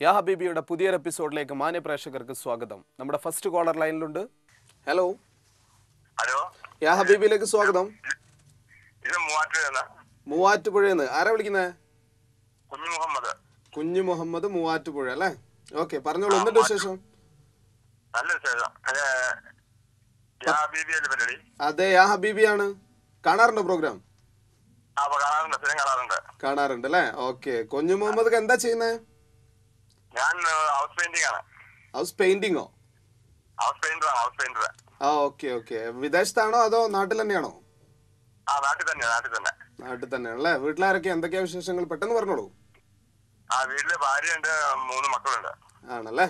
യാ ഹബീബിയുടെ പുതിയൊരു എപ്പിസോഡിലേക്ക് മാന്യ പ്രേക്ഷകർക്ക് സ്വാഗതം. നമ്മുടെ ഫസ്റ്റ് കോളർ ലൈനിലുണ്ട്. ഹലോ ഹലോ, യാ ഹബീബിയിലേക്ക് സ്വാഗതം. ഇത് മൂവാറ്റുപുഴയെന്ന് ആരാ വിളിക്കുന്നത്? കുഞ്ഞു മുഹമ്മദ് മൂവാറ്റുപുഴ അല്ലേ? ഓക്കെ, പറഞ്ഞോളൂ, എന്തുണ്ട് വിശേഷം? നല്ല വിശേഷം. അതെ, യാ ഹബീബിയാണ്. കാണാറുണ്ടോ പ്രോഗ്രാം? കാണാറുണ്ട് അല്ലേ? ഓക്കെ, കുഞ്ഞു മുഹമ്മദ് എന്താ ചെയ്യുന്നത്? ഞാൻ ഹൗസ് പെയിന്റിംഗ് ആണ്. ഹൗസ് പെയിന്റിങ്ങോ? House painter. ആ, ഓക്കെ ഓക്കെ. വിദേശത്താണോ അതോ നാട്ടിൽ തന്നെയാണോ? നാട്ടിൽ തന്നെയാണല്ലേ? വീട്ടിലാരൊക്കെ, എന്തൊക്കെയാ വിശേഷങ്ങൾ? പെട്ടെന്ന് പറഞ്ഞോളൂ. വീട്ടില് ഭാര്യയുണ്ട്, 3 മക്കളുണ്ട്. ആണല്ലേ?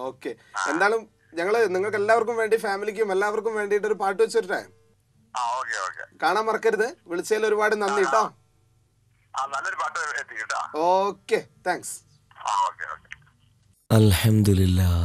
ഓക്കെ. എന്തായാലും ഞങ്ങള് നിങ്ങൾക്ക് എല്ലാവർക്കും വേണ്ടി, ഫാമിലിക്കും എല്ലാവർക്കും വേണ്ടിയിട്ട് ഒരു പാട്ട് വെച്ചിട്ടേ കാണാൻ മറക്കരുത്. വിളിച്ചതിൽ ഒരുപാട് നന്ദി കേട്ടോ. നല്ലൊരു പാട്ട് എത്തി കേട്ടോ. Okay, thanks. അൽഹംദുലില്ലാഹ്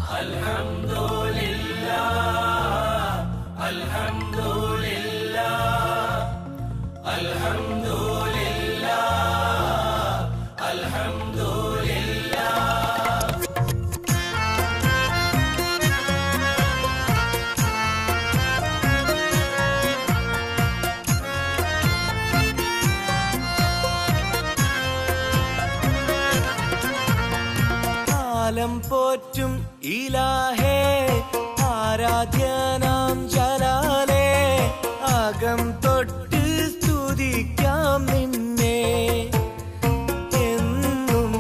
പോറ്റും ഇലാഹേ, ആരാധ്യനാം ജലാലേ, അകം തൊട്ട് സ്തുതിക്കാം നിന്നെ. എന്നും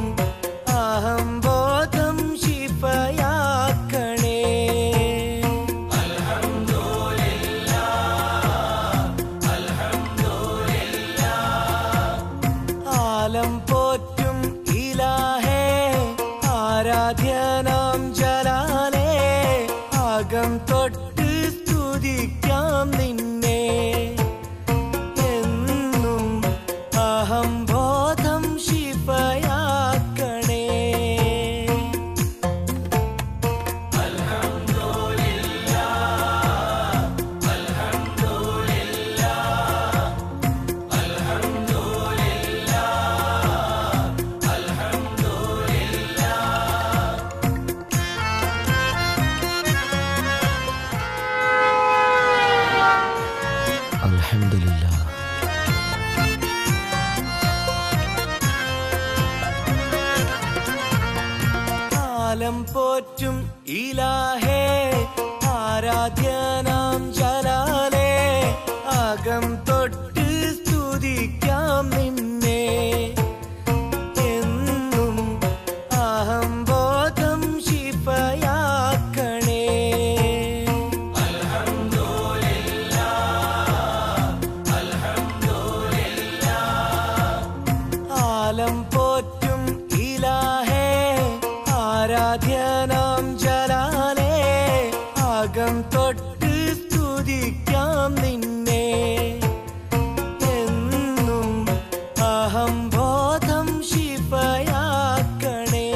അഹംബോധം ശിഫയാക്കണേ. ആലം പോറ്റും ഇലാഹേ, ആരാധ്യനാം ജലാലേ, അകം തൊട്ട് സ്തുതിക്കാം നിന്നെ. എന്നും അഹംബോധം ശിഫയാക്കണേ. അൽഹംദുലില്ലാഹ് ആലം പോറ്റും ഇലാഹേ, ആരാധ്യനാം ജലാലേ, അകം തൊട്ട് സ്തുതിക്കാം നിന്നെ. എന്നും അഹംബോധം ശിഫയാക്കണേ. ആലം പോറ്റും ഇലാഹേ, ആരാധ്യനാം ജലാലേ, അകം തൊട്ട് സ്തുതിക്കാം നിന്നെ. എന്നും അഹംബോധം ശിഫയാക്കണേ.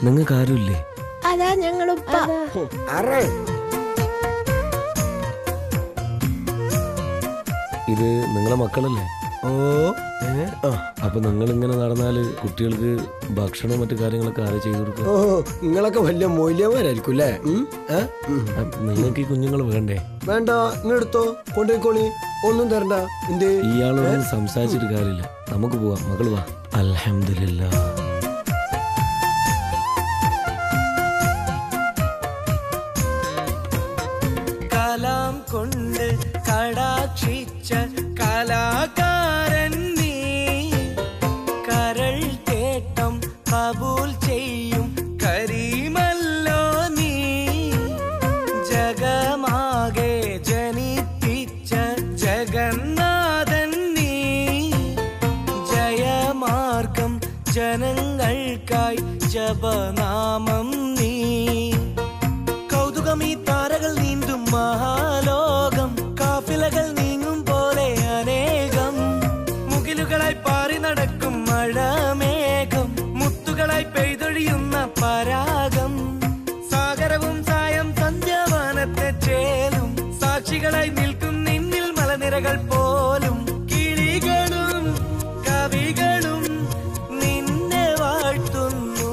നിങ്ങൾക്ക് ആരുമില്ലേ? അതാ ഞങ്ങളുപ്പ. ഇത് നിങ്ങളെ മക്കളല്ലേ? ഓ, അപ്പൊ നിങ്ങൾ ഇങ്ങനെ നടന്നാല് കുട്ടികൾക്ക് ഭക്ഷണം മറ്റു കാര്യങ്ങളൊക്കെ ആരെ ചെയ്തു കൊടുക്കും? ഓ, നിങ്ങളൊക്കെ വലിയ മൂല്യന്മാരായിരിക്കും അല്ലേ? നിങ്ങൾക്ക് ഈ കുഞ്ഞുങ്ങൾ വേണ്ടേ? വേണ്ട, ഇങ്ങെടുത്തോ, കൊണ്ടുപോയിക്കോളി, ഒന്നും തരണ്ട. എന്തേ ഇയാളോട് സംസാരിച്ചിട്ട് കാര്യമില്ല, നമുക്ക് പോവാം. മകൾ വാ. അൽഹംദുലില്ലാഹ്. കലാം കൊണ്ട് കടാക്ഷിച്ച കലാകാരൻ നീ, കരൾ കേട്ടം കബൂൽ ചെയ്യും കരീമല്ലോ നീ. ജഗമാകെ ജനിപ്പിച്ച ജഗന്നാഥൻ നീ, ജയമാർഗം ജനങ്ങൾക്കായി ജപനാമം നീ. കൗതുകമീ താരകൾ നീന്തും മഹാലോകം സാക്ഷികളായി നിൽക്കും നിന്നിൽ മലനിരകൾ പോലും കിളികളും കവികളും നിന്നെ വാഴ്ത്തുന്നു.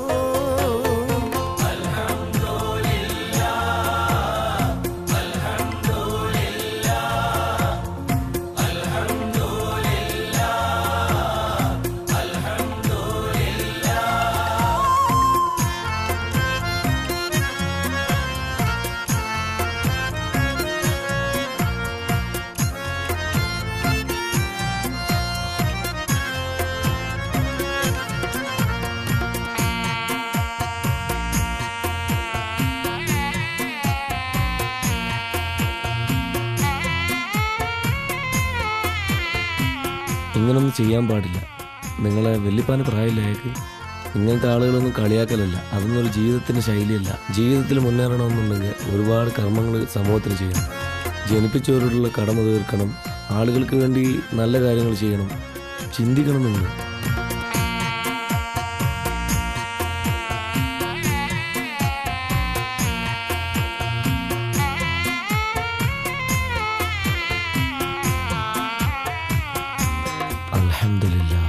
ഇങ്ങനൊന്നും ചെയ്യാൻ പാടില്ല. നിങ്ങളെ വല്യപ്പാന് പ്രായമില്ല അയാൾക്ക്. ഇങ്ങനത്തെ ആളുകളൊന്നും കളിയാക്കലല്ല, അതൊന്നും ഒരു ജീവിതത്തിൻ്റെ ശൈലിയല്ല. ജീവിതത്തിൽ മുന്നേറണമെന്നുണ്ടെങ്കിൽ ഒരുപാട് കർമ്മങ്ങൾ സമൂഹത്തിന് ചെയ്യണം. ജനിപ്പിച്ചവരോടുള്ള കടമ തീർക്കണം, ആളുകൾക്ക് വേണ്ടി നല്ല കാര്യങ്ങൾ ചെയ്യണം, ചിന്തിക്കണം നിങ്ങൾ.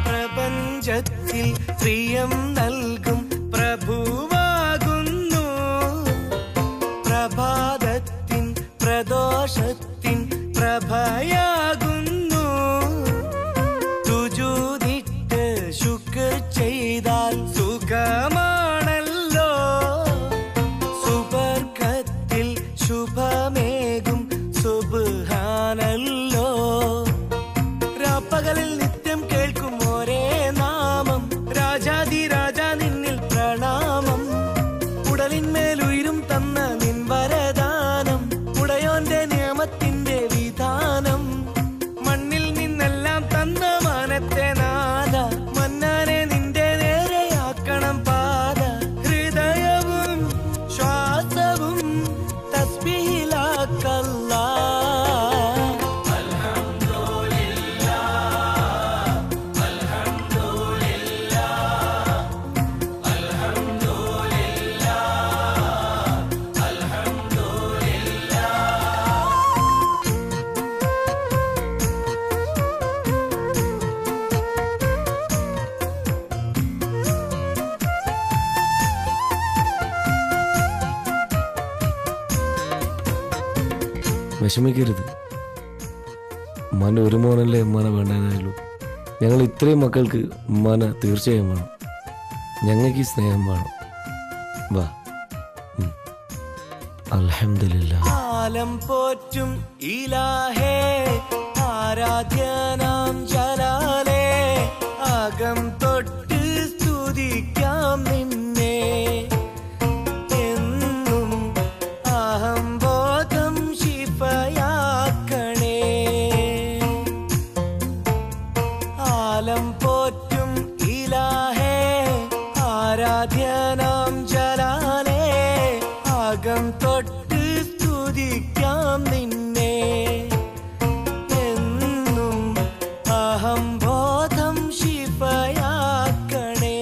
പ്രപഞ്ചത്തിൽ പ്രിയം നൽകും പ്രഭുവാകുന്നു. പ്രഭാതത്തിൻ പ്രദോഷത്തിൻ പ്രഭയാകുന്നു. സുജൂദിട്ട് ശുക്ർ ചെയ്താൽ സുഖമാണല്ലോ. സുബർക്കത്തിൽ ശുഭമേകും സുബ്ഹാനല്ലോ. രാപ്പകലിൽ നിത്യം കേൾക്കും ഒരേ നാമം, രാജാതിരാജ നിന്നിൽ പ്രണാമം. ഉടലിന്മേലുയരും തന്ന നിൻ വരദാനം, ഉടയോന്റെ നിയമത്തിന്റെ വിധാനം. മണ്ണിൽ നിന്നെല്ലാം തന്ന മാനത്തെ നാഥ, മന്നാനെ നിന്റെ നേരെയാക്കണം പാത. ഹൃദയവും ശ്വാസവും തസ്ബീഹിലാക്കല്ലാ. വിഷമിക്കരുത്. ഉമ്മാൻ്റെ ഒരു മോനല്ലേ ഉമ്മാനെ വേണ്ടതായുള്ളൂ. ഞങ്ങൾ ഇത്രയും മക്കൾക്ക് ഉമ്മാനെ തീർച്ചയായും വേണം. ഞങ്ങൾക്ക് ഈ സ്നേഹം വേണം. വാ. അൽഹംദുലില്ലാഹ്. ആലം പോറ്റും ഇലാഹേ, ആരാധ്യനാം ജലാലേ. അകം തൊട്ട് സ്തുതിക്കാം നിന്നെ. എന്നും അഹംബോധം ശിഫയാക്കണേ. ആലം പോറ്റും ഇലാഹേ, ആരാധ്യനാം ജലാലേ. അകം തൊട്ട് സ്തുതിക്കാം നിന്നെ. എന്നും അഹംബോധം ശിഫയാക്കണേ.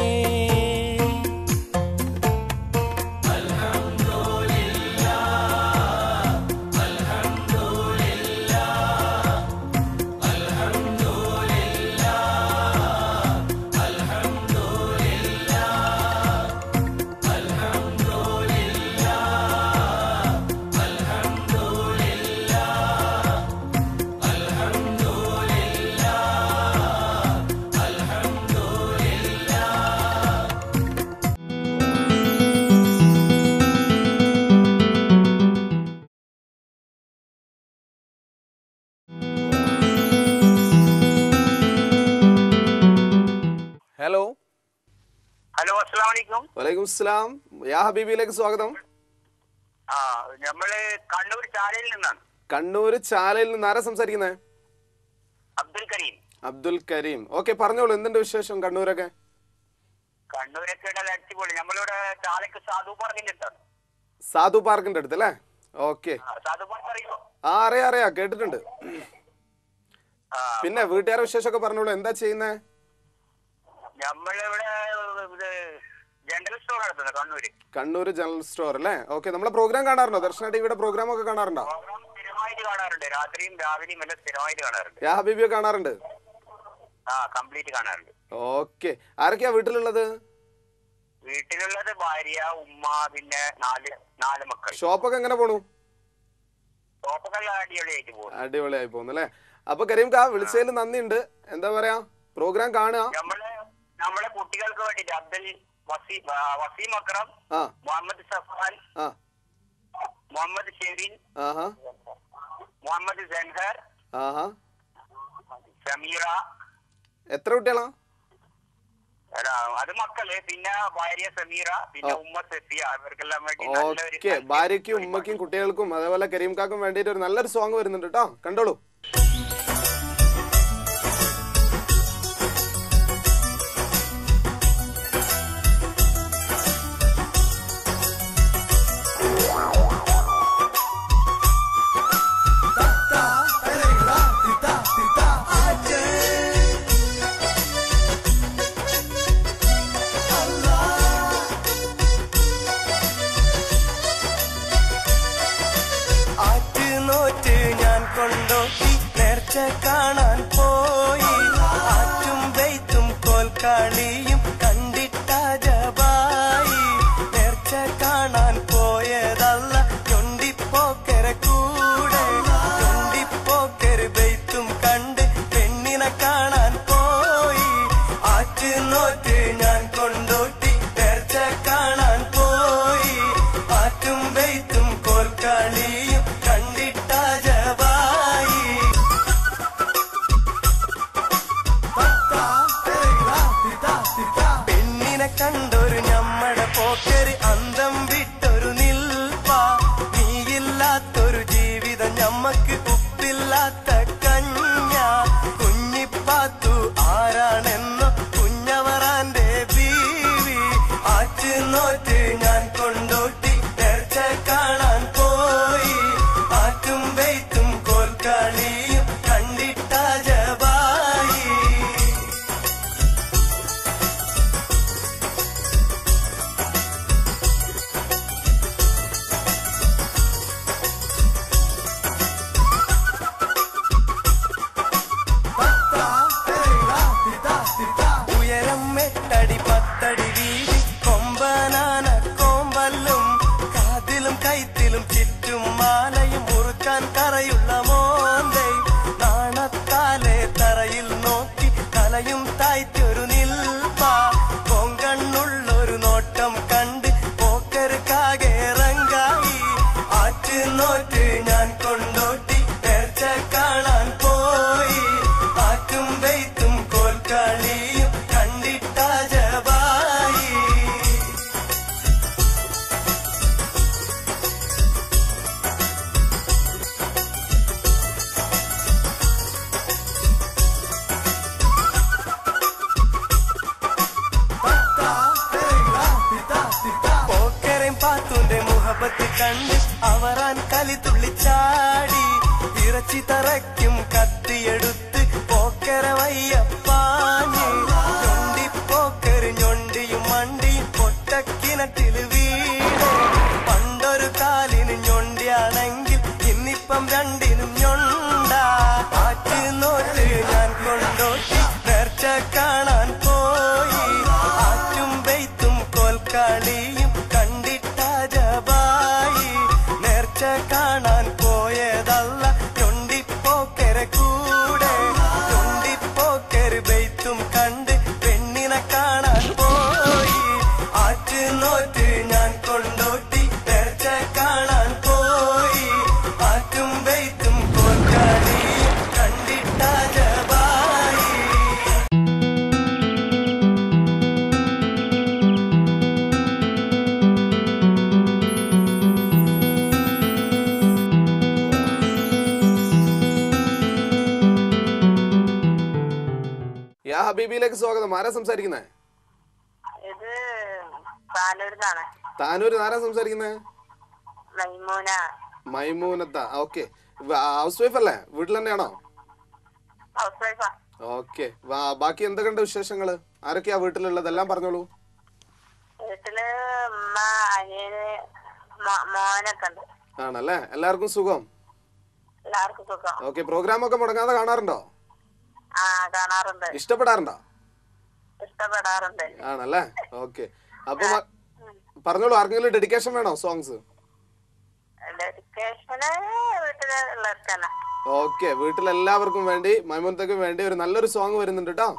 ഹലോ. ഹലോ, അസ്സലാമു അലൈക്കും. വലൈക്കും സ്ലാം. യാ ഹബീബിയിലേക്ക് സ്വാഗതം. നമ്മള് കണ്ണൂർ ചാലയിൽ നിന്നാണ്. കണ്ണൂർ ചാലയിൽ നിന്ന് ആരാ സംസാരിക്കുന്നത്? അബ്ദുൽ കരീം. അബ്ദുൽ കരീം. ഓക്കെ, പറഞ്ഞോളൂ, എന്തുണ്ട് വിശേഷം കണ്ണൂരൊക്കെ? കണ്ണൂരൊക്കെ അടിച്ചുപൊളി. നമ്മളിവിടെ ചാലക്ക് സാധു പാർക്കിന്റെ അടുത്താണ്. സാധു പാർക്കിന്റെ അടുത്ത് അല്ലേ? ഓക്കെ. സാധു പാർക്ക് അറിയോ? അറിയാം, കേട്ടിട്ടുണ്ട്. പിന്നെ വീട്ടുകാരുടെ വിശേഷമൊക്കെ പറഞ്ഞോളൂ, എന്താ ചെയ്യുന്നേ? നമ്മളിവിടെ ജനറൽ സ്റ്റോർ നടത്തുന്നത് കണ്ണൂര്. കണ്ണൂർ ജനറൽ സ്റ്റോർ അല്ലേ? ഓക്കെ. നമ്മളെ പ്രോഗ്രാം കാണാറുണ്ടോ? ദർശന ടിവിയുടെ പ്രോഗ്രാം ഒക്കെ കാണാറുണ്ടോ? സ്ഥിരമായിട്ട് കാണാറുണ്ട്. രാത്രിയും രാവിലെയും എല്ലാം സ്ഥിരമായിട്ട് കാണാറുണ്ട്. യാ ഹബീബിയെ കാണാറുണ്ട്? കംപ്ലീറ്റ് കാണാറുണ്ട്. ഓക്കെ. ആരൊക്കെയാ വീട്ടിലുള്ളത്? വീട്ടിലുള്ളത് ഭാര്യ, ഉമ്മ, പിന്നെ നാല് മക്കൾ. ഷോപ്പൊക്കെ എങ്ങനെ പോണു? ഷോപ്പൊക്കെല്ലാം അടിപൊളിയായിട്ട് പോകുന്നു. അടിപൊളിയായി പോകുന്നു അല്ലേ? അപ്പൊ കരീംകാ വിളിച്ചതിൽ നന്ദിയുണ്ട്. എന്താ പറയാ, പ്രോഗ്രാം കാണുക. നമ്മളെ കുട്ടികൾക്ക് വേണ്ടിട്ട് അബ്ദുൽ വസീം അക്രം, മുഹമ്മദ് സഫാൻ, മുഹമ്മദ് ഷെരീൻ, മുഹമ്മദ് ജൻഹർ, സമീറ. എത്ര കുട്ടികളാ? അത് മക്കള്, പിന്നെ ഭാര്യ സമീറ, പിന്നെ ഉമ്മ സെഫിയ, ഇവർക്കെല്ലാം വേണ്ടി. ഓക്കെ. ഭാര്യയ്ക്കും ഉമ്മയ്ക്കും കുട്ടികൾക്കും അതേപോലെ കരീംകാക്കും വേണ്ടിട്ട് ഒരു നല്ലൊരു സോങ് വരുന്നുണ്ട് കേട്ടോ, കണ്ടോളൂ. കാണാൻ പോയി ആറ്റും വെയ്ത്തും കോൽക്കളിയും കണ്ടിട്ടജബായി. നേർച്ച കാണാൻ പോയതല്ല ചൊണ്ടിപ്പോക്കര കൂടെ, ചൊണ്ടിപ്പോക്കര വെയ്ത്തും കണ്ട് പെണ്ണിനെ കാണാൻ പോയി. ആറ്റ് നോറ്റ് ഞാൻ കൊണ്ടോട്ടി നേർച്ച കാണാൻ പോയി ആറ്റും വെയ്ത്തും കോൽക്കളിയും കണ്ടിട്ടജബായി. പെണ്ണിനെ കണ്ടൊരു ഞമ്മടെ പോക്കര് അന്തം വിട്ടൊരു നിൽപ്പ. നീയില്ലാത്തൊരു ജീവിതം ഞമ്മക്ക് ഉപ്പില്ലാത്ത കഞ്ഞ. കുഞ്ഞിപ്പാത്തു ആരാണെന്നോ കുഞ്ഞവറാന്റെ ബീവി. ആറ്റ് നോറ്റ് ഞാൻ കൊണ്ടോട്ടി നേർച്ച കാണാൻ പോയി ആറ്റും വെയ്ത്തും കോൽക്കളിയും കണ്ടിട്ടജബായി. ഉയരം 8 അടി 10 അടി വീതി കൊമ്പനാന കോമ്പല്ലും കാതിലും കൈത്തിലും ചുറ്റും മാലയും മുറുക്കാൻ കറയുള്ള മോന്തേ. നാണത്താലെ തറയിൽ നോക്കി തലയും തായ്ത്തൊരു നിൽപ്പ. പൊങ്കണ്ണുള്ളൊരു നോട്ടം കണ്ട് പോക്കരുക്കാകെ റങ്കായി. ആറ്റ് നോറ്റ് ഞാൻ കൊണ്ടോട്ടി നേർച്ച കാണാൻ പോയി ആറ്റും വെയ്ത്തും കോൽക്കളിയും കണ്ടിട്ടജബായി. പോക്കരയും പാത്തുന്റെ മുഹബത്ത് കണ്ട് അവറാൻ കലി തുള്ളിച്ചാടി. ഇറച്ചി തറയ്ക്കും കത്തിയെടുത്ത് പോക്കര വയ്യപ്പാഞ്ഞ്. ഞൊണ്ടിപ്പോക്കര് ഞൊണ്ടിയും മണ്ടിയും പൊട്ടക്കിണറ്റില് വീട്. പണ്ടൊരു കാലിന് ഞൊണ്ടിയാണെങ്കിൽ ഇന്നിപ്പം രണ്ടിനും ഞൊണ്ട. ആറ്റ് നോറ്റ് ഞാൻ കൊണ്ടോട്ടി നേർച്ച കാണാൻ പോയി ആറ്റും വെയ്ത്തും കോൽക്കളിയും കണ്ടിട്ടജബായി. നേർച്ച കാണാൻ പോയതല്ല ചൊണ്ടിപ്പോക്കര കൂടെ, ചൊണ്ടിപ്പോക്കര വെയ്ത്തും കണ്ട് പെണ്ണിനെ കാണാൻ പോയി ആറ്റ് നോറ്റ് ഞാൻ കൊണ്ടോട്ടി നേർച്ച കാണാൻ പോയി ആറ്റും വെയ്ത്തും കോൽക്കളിയും കണ്ടിട്ടജബായി. യാ ഹബീബിയിലേക്ക് സ്വാഗതം. ആരാ സംസാരിക്കുന്നേ? ഇത് താനൂരിന്നാണ്. താനൂര്. ആരാ സംസാരിക്കുന്നേ? മൈമൂന. മൈമൂനത്ത. ഓക്കെ. ഹൗസ് വൈഫ് അല്ലേ? വീട്ടിൽ തന്നെയാണോ? ഹൗസ് വൈഫാ. ഓക്കെ. ബാക്കി എന്തൊക്കെയുണ്ട് വിശേഷങ്ങള്? ആരൊക്കെയാ വീട്ടിലുള്ളത്? എല്ലാം പറഞ്ഞോളൂ. വീട്ടില് ഉമ്മ, അനിയന്, മോനൊക്കെ ഉണ്ട്. ആണല്ലേ? എല്ലാവർക്കും സുഖം? എല്ലാവർക്കും സുഖം. ഓക്കെ, പ്രോഗ്രാം ഒക്കെ മുടങ്ങാതെ കാണാറുണ്ടോ? ആ, കാണാറുണ്ട്. ഇഷ്ടപ്പെടാറുണ്ടോ? ഇഷ്ടപ്പെടാറുണ്ട്. ആണല്ലേ? ഓക്കെ, അപ്പൊ പറഞ്ഞോളൂ, ആർക്കെങ്കിലും ഡെഡിക്കേഷൻ വേണോ സോങ്സ്? ഡെഡിക്കേഷന് വീട്ടിലുള്ളവർക്കാണ്. ഓക്കെ, വീട്ടിലെല്ലാവർക്കും വേണ്ടി, മൈമൂനത്തേക്കും വേണ്ടി ഒരു നല്ലൊരു സോങ് വരുന്നുണ്ട് കേട്ടോ.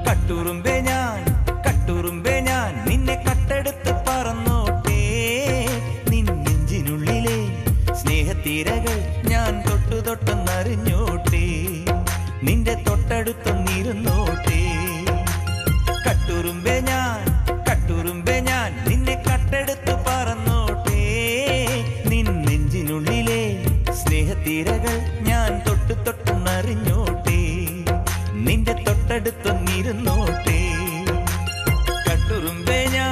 കട്ടുറുമ്പേ ഞാൻ നിന്നെ കട്ടെടുത്ത് പറന്നോട്ടെ, നിൻ നെഞ്ചിനുള്ളിലെ സ്നേഹത്തീരകൾ ഞാൻ തൊട്ടു തൊട്ടെന്നറിഞ്ഞോട്ടെ, നിന്റെ തൊട്ടടുത്തൊന്നിരുന്നോട്ടെ. കട്ടുറുമ്പേ ഞാൻ നിന്നെ കട്ടെടുത്ത് പറന്നോട്ടെ, നിൻ നെഞ്ചിനുള്ളിലെ സ്നേഹത്തീരകൾ ഞാൻ തൊട്ടു തൊട്ടെന്നറിഞ്ഞോട്ടെ, നിന്റെ തൊട്ടടുത്തൊന്നിരുന്നോട്ടെ. കട്ടുറുമ്പേ ഞാൻ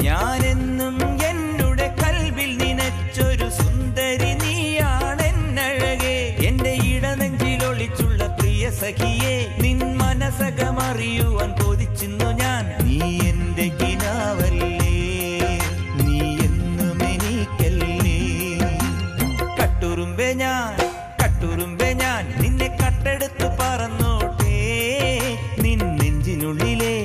ഞാനെന്നും എന്നുടെ കൽവിൽ നിനച്ചൊരു സുന്ദരി നീയാണെന്നഴകേ, എന്റെ ഇടനെഞ്ചിലൊളിച്ചുള്ള പ്രിയ സഖിയെ, നിൻ മനസകമറിയുവാൻ കൊതിച്ചിന്നു ഞാൻ. നീ എന്റെ കിനാവല്ലേ, നീ എന്നും എനിക്കല്ലേ. കട്ടുറുമ്പേ ഞാൻ നിന്നെ കട്ടെടുത്ത് പറന്നോട്ടെ, നിൻ നെഞ്ചിനുള്ളിലെ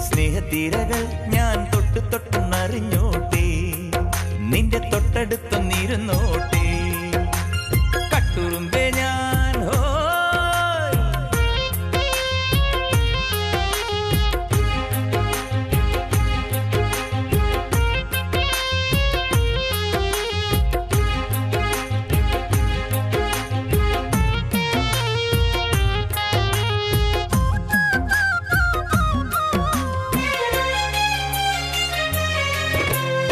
സ്നേഹത്തീരകൾ ഞാൻ തൊട്ടു തൊട്ടെന്നറിഞ്ഞോട്ടെ, നിന്റെ തൊട്ടടുത്തൊന്നിരുന്നോട്ടെ. കട്ടുറുമ്പേ ഞാൻ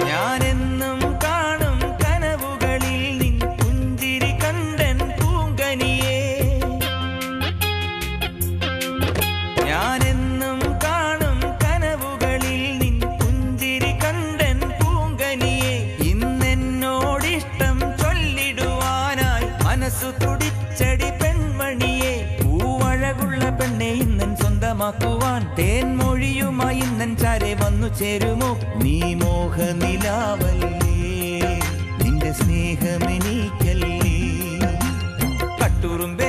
ഞാനെന്നും കാണും കനവുകളിൽ നിൻ പുഞ്ചിരി കണ്ടൻ പൂങ്കനിയേ, ഞാനെന്നും കാണും കനവുകളിൽ നിൻ പുഞ്ചിരി കണ്ടൻ പൂങ്കനിയേ. ഇന്നെന്നോടിഷ്ടം ചൊല്ലിടുവാനായി മനസ്സു തുടിച്ചടി പെൺമണിയെ, പൂവഴകുള്ള പെണ്ണെ ഇന്നൻ സ്വന്തമാക്കുവാൻ തേൻമൊഴിയുമായി ഇന്നൻ ചാരെ വന്നു ചേരുമോ. നീ മോഹനിലാവല്ലേ, നിന്റെ സ്നേഹമെനിക്കല്ലേ. കട്ടുറുമ്പേ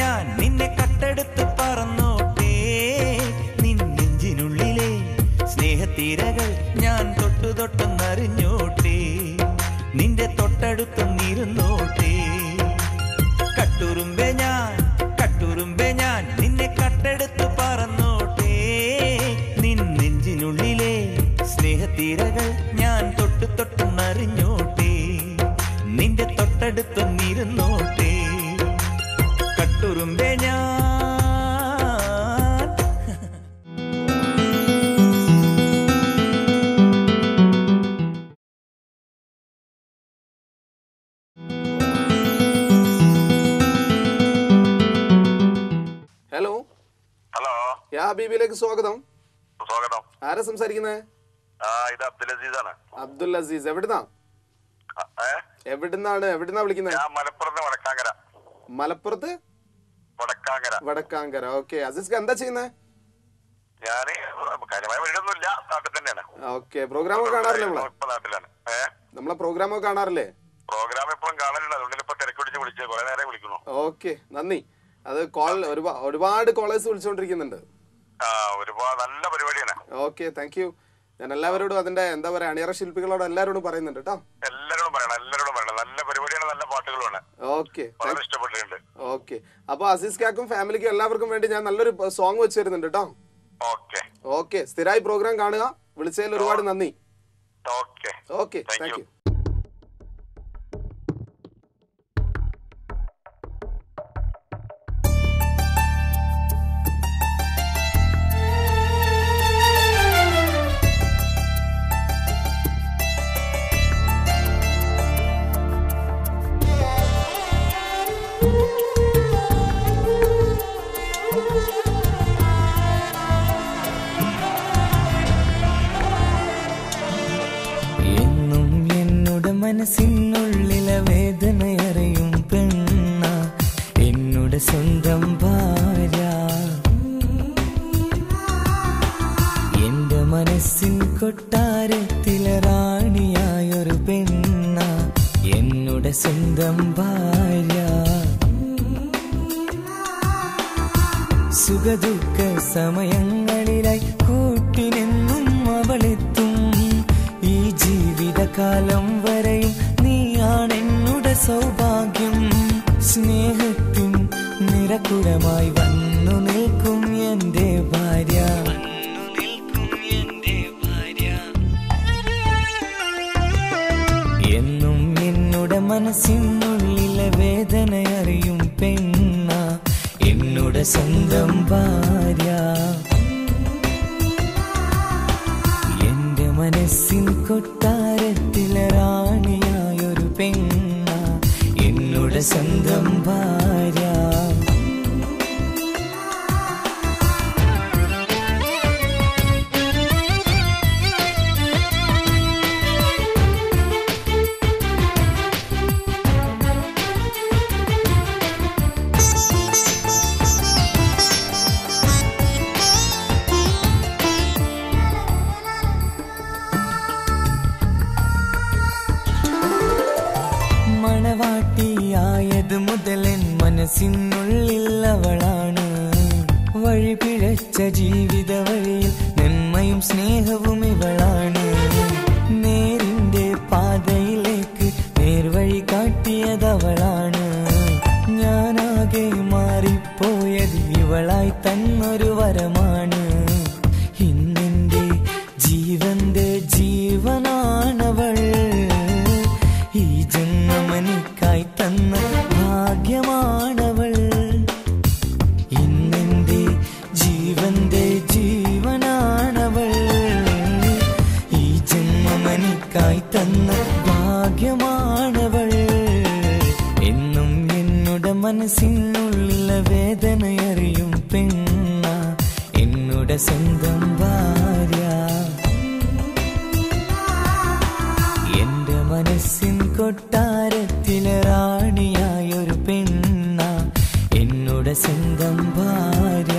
ഞാൻ നിന്നെ കട്ടെടുത്ത് പറന്നോട്ടെ, നിൻ നെഞ്ചിനുള്ളിലെ സ്നേഹത്തീരകൾ ഞാൻ തൊട്ടു തൊട്ടെന്നറിഞ്ഞോട്ടെ, നിന്റെ തൊട്ടടുത്തൊന്നിരുന്നോട്ടെ. കട്ടുറുമ്പേ ഞാൻ നിന്നെ കട്ടെടുത്ത് പറന്നോട്ടെ, നിൻ നെഞ്ചിനുള്ളിലെ സ്നേഹത്തീരകൾ ഞാൻ തൊട്ടു തൊട്ടെന്നറിഞ്ഞോട്ടെ, നിന്റെ തൊട്ടടുത്തൊന്നിരുന്നോട്ടെ. കട്ടുറുമ്പേ ഞാൻ ഹലോ, ഹലോ, യാ ഹബീബിലേക്ക് സ്വാഗതം. സ്വാഗതം. ആരാ സംസാരിക്കുന്നത്? ഇത് അബ്ദുൽ അസീസാണ്. അബ്ദുൽ അസീസ്, എവിടുന്നാണ് വിളിക്കുന്നത്? മലപ്പുറത്ത് വടക്കാങ്കര. മലപ്പുറത്ത് വടക്കാങ്കര. ഓക്കെ, അസീസ് എന്താ ചെയ്യുന്നത്? ഞാന് കാര്യമായ വീടൊന്നുമില്ല, നാട്ടിൽ തന്നെയാണ്. ഓക്കെ, പ്രോഗ്രാമൊക്കെ കാണാറില്ലേ? നാട്ടിലാണ്. നമ്മളെ പ്രോഗ്രാമൊക്കെ കാണാറില്ലേ? പ്രോഗ്രാം എപ്പോഴും കാണലില്ല, അതുകൊണ്ട് ഇപ്പൊ തിരക്ക് പിടിച്ച് വിളിച്ചു, കുറെ നേരം വിളിക്കുന്നു. ഓക്കെ, നന്ദി. അത് ഒരുപാട് കോളേഴ്സ് വിളിച്ചുകൊണ്ടിരിക്കുന്നുണ്ട്. ഒരുപാട് നല്ല പരിപാടിയാണ്. Okay, thank U. ഞാൻ എല്ലാവരോടും അതിന്റെ എന്താ പറയാ അണിയറ ശില്പികളോട് എല്ലാവരോടും പറയുന്നുണ്ട് കേട്ടോ. എല്ലാവരോടും പറയണം. നല്ല പരിപാടിയാണ്, നല്ല പാട്ടുകളുമാണ്. ഓക്കെ, വളരെ ഇഷ്ടപ്പെട്ടിട്ടുണ്ട്. ഓക്കെ, അപ്പൊ അസീസ്ക്കാക്കും ഫാമിലിക്കും എല്ലാവർക്കും വേണ്ടി ഞാൻ നല്ലൊരു സോങ് വെച്ച് തരുന്നുണ്ട് കേട്ടോ. ഓക്കെ, സ്ഥിരമായി പ്രോഗ്രാം കാണുക. വിളിച്ചതിൽ ഒരുപാട് നന്ദി. Okay, thank you. മനസ്സിനുള്ളിലെ വേദനയറിയും പെണ്ണ എന്നുടെ സ്വന്തം ഭാര്യ. എന്റെ മനസ്സിൻ കൊട്ടാരത്തിലെ റാണിയായൊരു പെണ്ണ എന്നുടെ സ്വന്തം ഭാര്യ. സുഖദുഃഖ സമയങ്ങളിലായി കൂട്ടിനെന്നും അവളെത്തും. ഈ ജീവിതകാലം വരെയും നീയാണെന്നുടെ സൗഭാഗ്യം. സ്നേഹത്തിൻ നിറകുടമായി വന്നു നിൽക്കും എന്റെ ഭാര്യ. എന്നും എന്നുടെ മനസ്സിനുള്ളിലെ വേദനയറിയും പെണ്ണ എന്നുടെ സ്വന്തം ഭാര്യ. മനസ്സിൻ കൊട്ടാരത്തിലെ റാണിയായൊരു പെണ്ണ എന്നുടെ സ്വന്തം ഭാര്യ. മണവാട്ടിയായത് മുതലൻ മനസ്സിനുള്ളിൽ അവളാണ്. വഴിപിഴച്ച ജീവിത വഴിയിൽ നന്മയും സ്നേഹവും ഇവളാണ്. നേരിന്റെ പാതയിലേക്ക് നേർവഴി കാട്ടിയതവളാണ്. ഞാനാകെ മാറിപ്പോയത് ഇവളായി തന്നൊരു വരമാണ്. ഇന്നെന്റെ ജീവന്റെ ജീവനാണവൾ. ഈ ജന്മമനിക്കായി തന്ന ഭാഗ്യമാണവൾ. ഇന്നെന്റെ ജീവന്റെ ജീവനാണവൾ. ഈ ജന്മമനിക്കായി തന്ന ഭാഗ്യമാണവൾ. എന്നും എന്നുടെ മനസ്സിനുള്ളിലെ വേദനയറിയും പെണ്ണ എന്നുടെ സ്വന്തം ഭാര്യ. എന്റെ മനസ്സിൻ കൊട്ടാരത്തിലെ റാണിയായൊരു പെണ്ണ എന്നുടെ സ്വന്തം ഭാര്യ.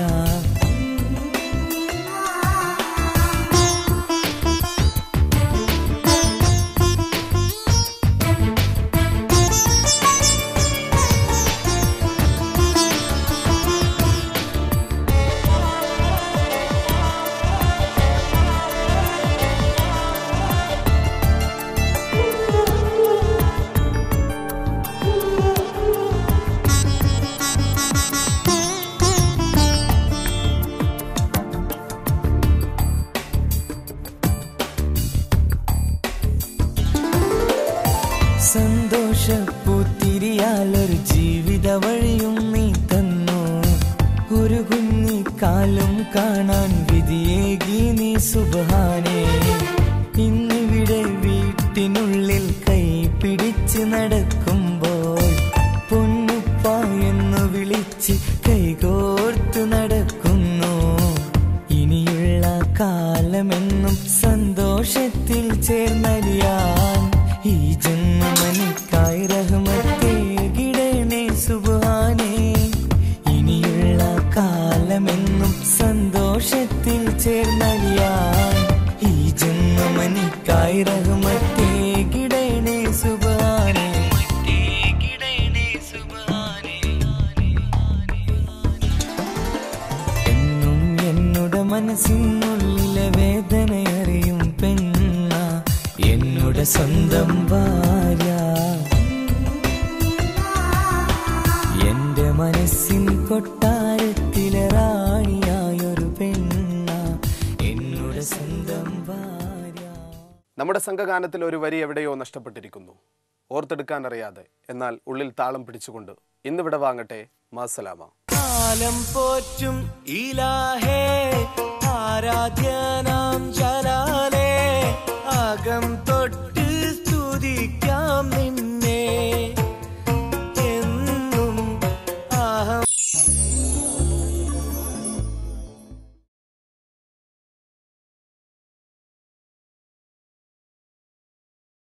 സന്തോഷപ്പൂത്തിരിയാലൊരു ജീവിത വഴിയും നീ തന്നു. ഒരു കുഞ്ഞിക്കാലം കാണാൻ വിധിയേകി നീ സുബ്ഹാനേ. ഇന്നിവിടെ വീട്ടിനുള്ളിൽ കൈ പിടിച്ച് നടക്കുമ്പോൾ പൊന്നുപ്പ എന്ന് വിളിച്ച് കൈകോർത്ത് നടക്കുന്നു. ഇനിയുള്ള സ്വന്തം ഭാര്യ. എന്റെ മനസ്സിൻ കൊട്ടാരത്തിലെ റാണിയായൊരു പെണ്ണ എന്നോട് സ്വന്തം ഭാര്യ. നമ്മുടെ സംഘഗാനത്തിൽ ഒരു വരി എവിടെയോ നഷ്ടപ്പെട്ടിരിക്കുന്നു, ഓർത്തെടുക്കാൻ അറിയാതെ, എന്നാൽ ഉള്ളിൽ താളം പിടിച്ചുകൊണ്ട് ഇന്നിവിടെ വാങ്ങട്ടെ. മാസലാമ. കാലം പോറ്റും ഇലാഹേ ആരാധ്യനാം ജലാലേ, അകം തൊട്ട് സ്തുതി